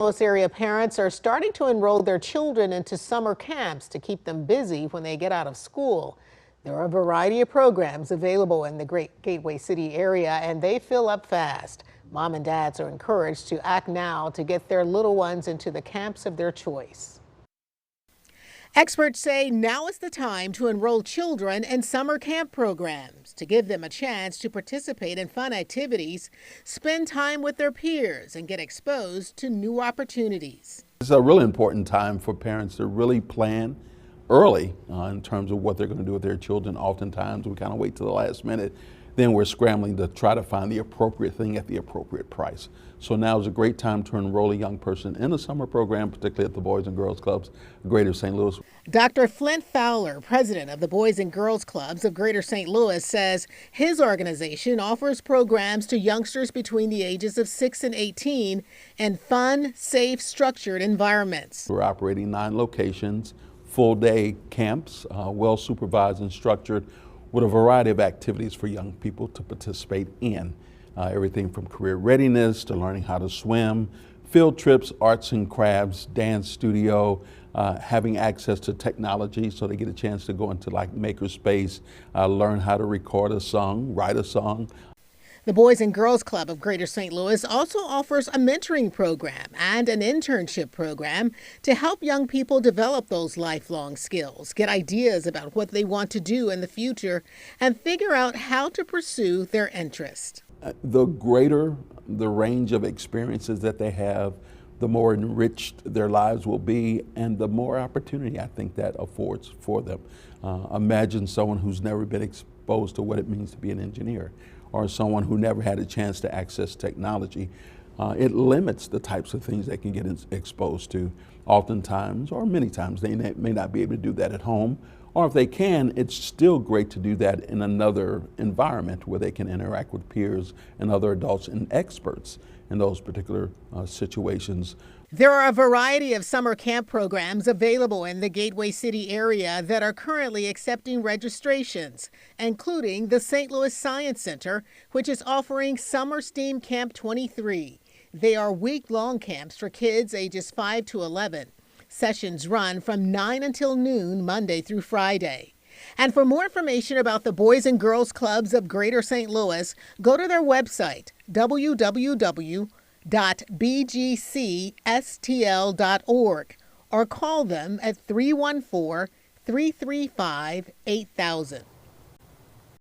Louis area parents are starting to enroll their children into summer camps to keep them busy when they get out of school. There are a variety of programs available in the Great Gateway City area, and they fill up fast. Mom and dads are encouraged to act now to get their little ones into the camps of their choice. Experts say now is the time to enroll children in summer camp programs to give them a chance to participate in fun activities, spend time with their peers, and get exposed to new opportunities. It's a really important time for parents to really plan early in terms of what they're going to do with their children. Oftentimes we kind of wait to the last minute, then we're scrambling to try to find the appropriate thing at the appropriate price. So now is a great time to enroll a young person in a summer program, particularly at the Boys and Girls Clubs of Greater St. Louis. Dr. Flint Fowler, president of the Boys and Girls Clubs of Greater St. Louis, says his organization offers programs to youngsters between the ages of 6 and 18 in fun, safe, structured environments. We're operating 9 locations, full-day camps, well supervised and structured, with a variety of activities for young people to participate in. Everything from career readiness to learning how to swim, field trips, arts and crafts, dance studio, having access to technology so they get a chance to go into like makerspace, learn how to record a song, write a song. The Boys and Girls Club of Greater St. Louis also offers a mentoring program and an internship program to help young people develop those lifelong skills, get ideas about what they want to do in the future, and figure out how to pursue their interest. The greater the range of experiences that they have, the more enriched their lives will be, and the more opportunity I think that affords for them. Imagine someone who's never been exposed to what it means to be an engineer, or someone who never had a chance to access technology. It limits the types of things they can get exposed to. Oftentimes, or many times, they may not be able to do that at home, or if they can, it's still great to do that in another environment where they can interact with peers and other adults and experts in those particular situations. There are a variety of summer camp programs available in the Gateway City area that are currently accepting registrations, including the St. Louis Science Center, which is offering Summer STEAM Camp 23. They are week-long camps for kids ages 5 to 11. Sessions run from 9 until noon, Monday through Friday. And for more information about the Boys and Girls Clubs of Greater St. Louis, go to their website, www.bgcstl.org, or call them at 314-335-8000.